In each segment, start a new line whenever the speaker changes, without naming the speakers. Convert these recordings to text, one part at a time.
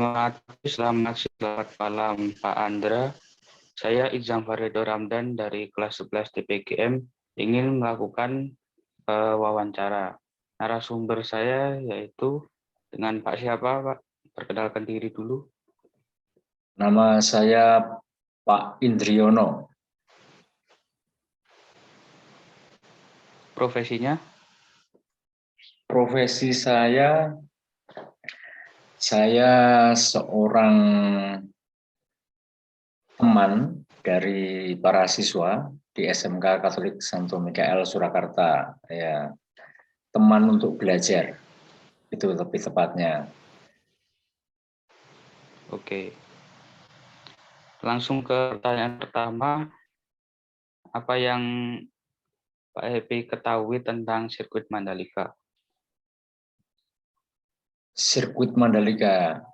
Selamat malam Pak Andra. Saya Izam Farido Ramdan dari kelas 11 TPGM ingin melakukan wawancara. Narasumber saya yaitu dengan Pak siapa, Pak? Perkenalkan diri dulu.
Nama saya Pak Indriono.
Profesinya?
Profesi saya seorang teman dari para siswa di SMK Katolik Santo Mikael Surakarta. Ya, teman untuk belajar, itu lebih tepatnya.
Oke. Langsung ke pertanyaan pertama. Apa yang Pak Happy ketahui tentang sirkuit Mandalika?
Sirkuit Mandalika.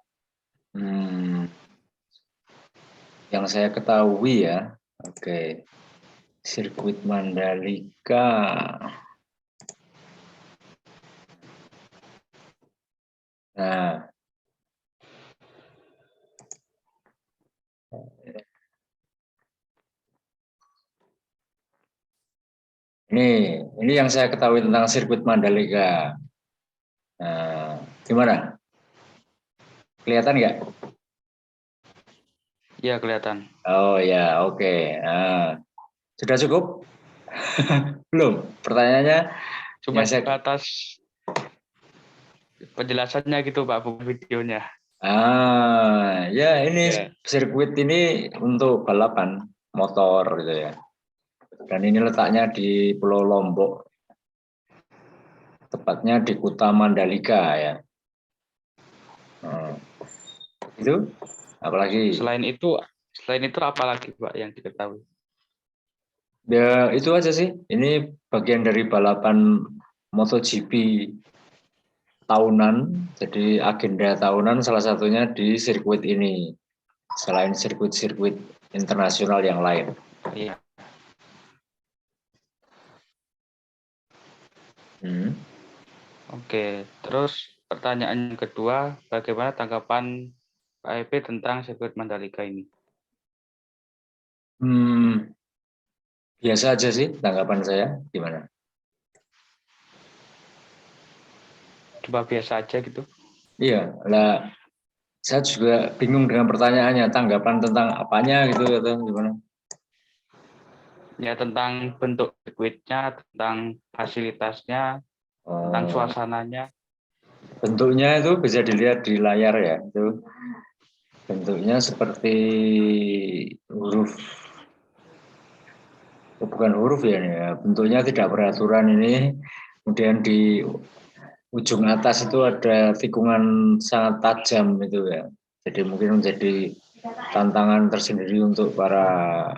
Yang saya ketahui ya, oke. Sirkuit Mandalika. Nah, ini yang saya ketahui tentang sirkuit Mandalika. Nah, gimana? Kelihatan nggak?
Ya, kelihatan.
Oh ya, oke. Nah, sudah cukup? Belum. Pertanyaannya
Cuma
yang saya
atas penjelasannya gitu Pak, bukan videonya.
ya ini
Ya.
sirkuit ini untuk balapan motor gitu ya. Dan ini letaknya di Pulau Lombok. Tepatnya di Kuta Mandalika ya. Itu apalagi?
Selain itu apa lagi Pak yang diketahui?
Ya itu aja sih. Ini bagian dari balapan MotoGP tahunan. Jadi agenda tahunan salah satunya di sirkuit ini. Selain sirkuit-sirkuit internasional yang lain.
Iya. Oke, terus pertanyaan kedua, bagaimana tanggapan Pak EP tentang sirkuit Mandalika ini?
Biasa aja sih tanggapan saya, gimana?
Coba biasa aja gitu.
Iya, lah saya juga bingung dengan pertanyaannya, tanggapan tentang apanya gitu atau gimana?
Ya tentang bentuk sirkuitnya, tentang fasilitasnya, tentang suasananya.
Bentuknya itu bisa dilihat di layar ya, itu bentuknya seperti huruf, bukan huruf ya, bentuknya tidak beraturan ini. Kemudian di ujung atas itu ada tikungan sangat tajam itu ya. Jadi mungkin menjadi tantangan tersendiri untuk para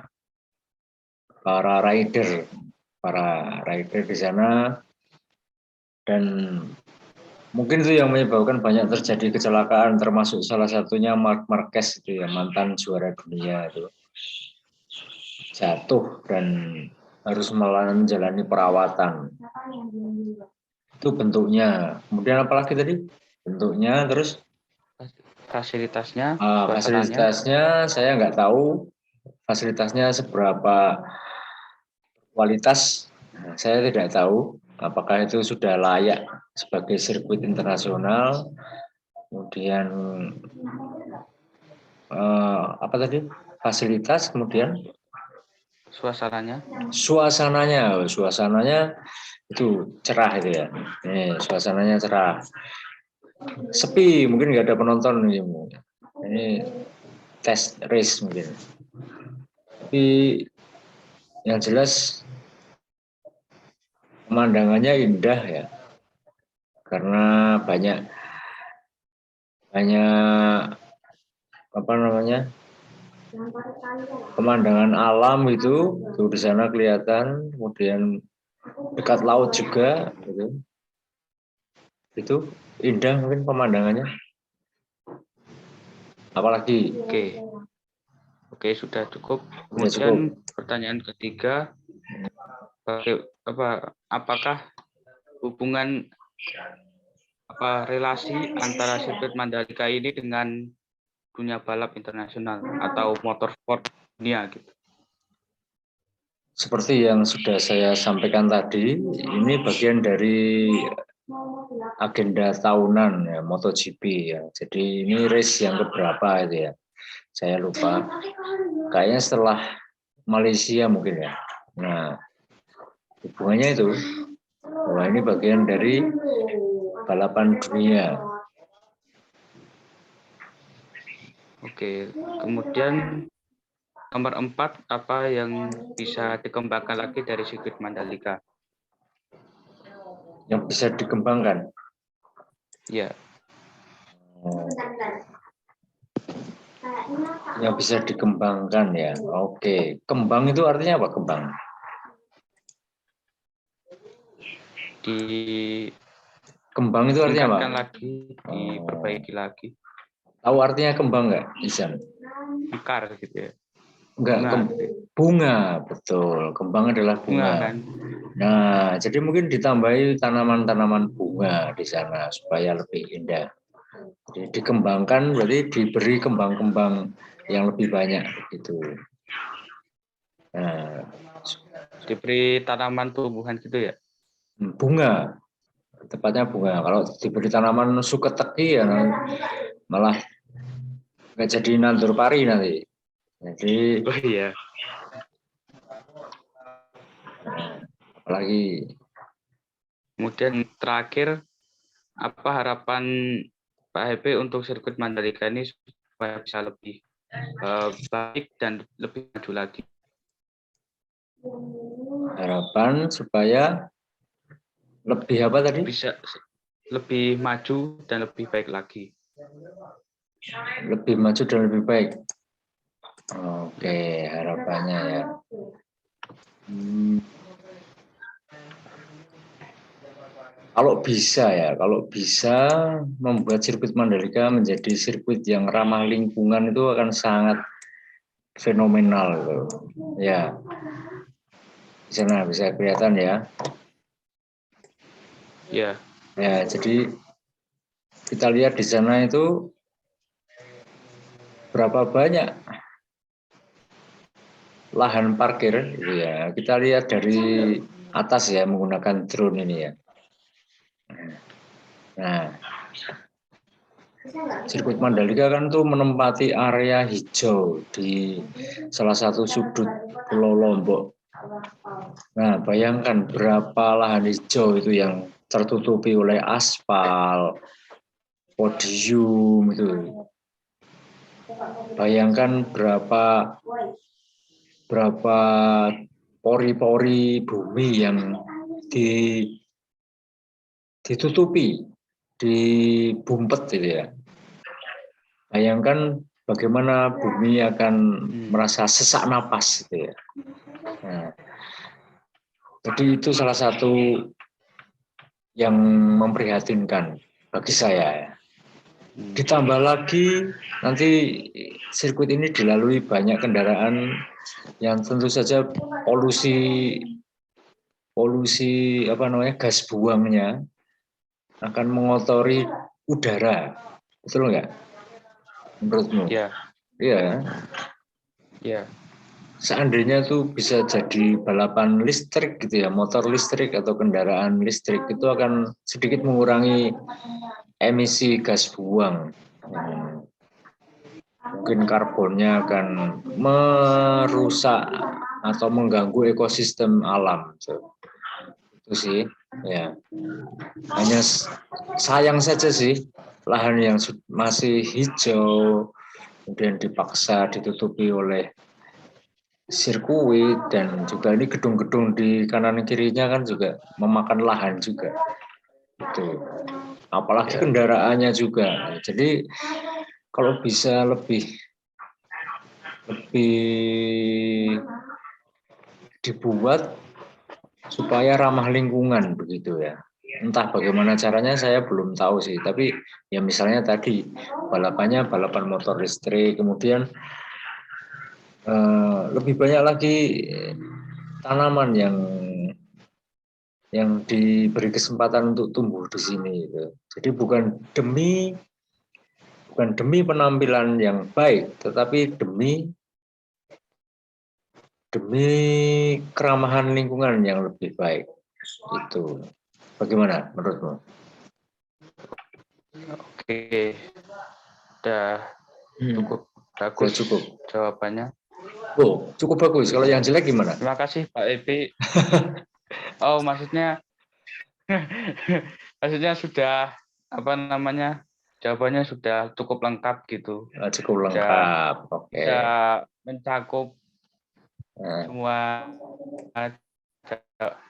rider di sana, dan mungkin itu yang menyebabkan banyak terjadi kecelakaan, termasuk salah satunya Marc Marquez itu ya, mantan juara dunia itu jatuh dan harus menjalani perawatan. Itu bentuknya. Kemudian apalagi tadi? Bentuknya, terus
Fasilitasnya, suasananya.
fasilitasnya saya nggak tahu fasilitasnya seberapa kualitas. Saya tidak tahu apakah itu sudah layak sebagai sirkuit internasional. Kemudian apa tadi? Fasilitas, kemudian suasananya itu cerah itu ya. Suasananya cerah. Sepi, mungkin nggak ada penonton ini test race mungkin. Tapi yang jelas pemandangannya indah ya, karena banyak apa namanya, pemandangan alam itu di sana kelihatan, kemudian dekat laut juga gitu. Itu indah mungkin pemandangannya. Apalagi?
Oke, sudah cukup.
Sudah cukup.
Kemudian pertanyaan ketiga, apakah hubungan apa relasi antara sirkuit Mandalika ini dengan dunia balap internasional atau motorsport dunia gitu.
Seperti yang sudah saya sampaikan tadi, ini bagian dari agenda tahunan ya, MotoGP ya. Jadi ini race yang keberapa itu ya. Saya lupa. Kayaknya setelah Malaysia mungkin ya. Nah, hubungannya itu bahwa ini bagian dari balapan dunia.
Oke, kemudian nomor 4, apa yang bisa dikembangkan lagi dari sirkuit Mandalika?
Yang bisa dikembangkan.
Ya,
Yang bisa dikembangkan ya. Oke, kembang itu artinya apa kembang? Kembang itu artinya apa?
Ditingkatkan lagi, diperbaiki lagi.
Tahu artinya kembang nggak, Isan?
Mekar gitu ya.
Enggak, bunga, betul. Kembang adalah bunga.
Kan?
Nah, jadi mungkin ditambahi tanaman-tanaman bunga di sana supaya lebih indah. Jadi dikembangkan berarti diberi kembang-kembang yang lebih banyak gitu. Nah,
diberi tanaman tumbuhan gitu ya?
Bunga, tepatnya bunga. Kalau diberi tanaman suketeki ya malah nggak jadi nandur pari nanti. Jadi,
Oh iya.
apalagi.
Kemudian terakhir, apa harapan Pak Hepe untuk sirkuit Mandalika ini supaya bisa lebih baik dan lebih maju lagi?
Harapan supaya lebih apa tadi?
Bisa lebih maju dan lebih baik lagi.
Lebih maju dan lebih baik. Oke, harapannya ya. Kalau bisa membuat sirkuit Mandalika menjadi sirkuit yang ramah lingkungan itu akan sangat fenomenal gitu. Ya. Di sana bisa kelihatan ya.
Ya.
Ya, jadi kita lihat di sana itu berapa banyak lahan parkir gitu ya. Kita lihat dari atas ya menggunakan drone ini ya. Nah, sirkuit Mandalika kan tuh menempati area hijau di salah satu sudut Pulau Lombok. Nah, bayangkan berapa lahan hijau itu yang tertutupi oleh aspal, podium itu. Bayangkan berapa pori-pori bumi yang ditutupi, dibumpet gitu ya. Bayangkan bagaimana bumi akan merasa sesak napas gitu ya. Nah, jadi itu salah satu yang memprihatinkan bagi saya ya. Ditambah lagi nanti sirkuit ini dilalui banyak kendaraan yang tentu saja polusi gas buangnya akan mengotori udara, betul nggak? Menurutmu?
Ya.
Iya.
Ya.
Seandainya tuh bisa jadi balapan listrik gitu ya, motor listrik atau kendaraan listrik itu akan sedikit mengurangi emisi gas buang. Mungkin karbonnya akan merusak atau mengganggu ekosistem alam. Itu sih, ya. Hanya sayang saja sih lahan yang masih hijau kemudian dipaksa ditutupi oleh sirkuit dan juga ini gedung-gedung di kanan kirinya kan juga memakan lahan juga. Itu. Apalagi kendaraannya juga. Jadi kalau bisa lebih dibuat supaya ramah lingkungan begitu ya. Entah bagaimana caranya saya belum tahu sih, tapi ya misalnya tadi balapan motor listrik, kemudian lebih banyak lagi tanaman yang yang diberi kesempatan untuk tumbuh di sini gitu. Jadi bukan demi penampilan yang baik, tetapi demi keramahan lingkungan yang lebih baik. Itu bagaimana menurutmu?
Oke, udah cukup
Sudah
bagus
cukup.
jawabannya.
Oh, cukup bagus. Kalau yang jelek gimana?
Terima kasih Pak Epi. Oh, maksudnya maksudnya sudah apa namanya? Jawabannya sudah cukup lengkap gitu.
Cukup
Sudah
lengkap. Oke.
bisa mencakup
Nah,
semua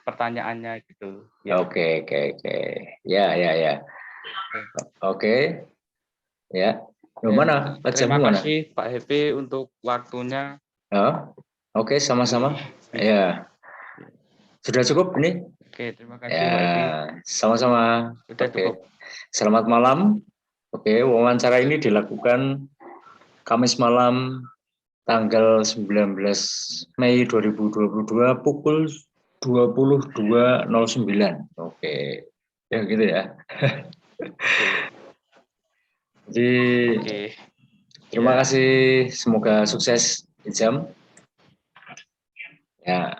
pertanyaannya gitu. Ya.
oke, oke, oke. Ya, ya, ya. Oke, ya. Loh,
Ya,
mana?
terima
Pajammu mana?
kasih Pak Happy untuk waktunya.
Oh, oke, sama-sama.
Ini bisa.
Ya, sudah cukup ini?
Oke, terima kasih
Ya,
Pak Happy.
sama-sama.
Sudah cukup.
Oke. Selamat malam. Oke, wawancara ini dilakukan Kamis malam tanggal 19 Mei 2022 pukul 22.09. Oke. Ya gitu ya.
Oke.
Jadi
Oke.
terima
Ya.
kasih, semoga sukses Ijam. Ya.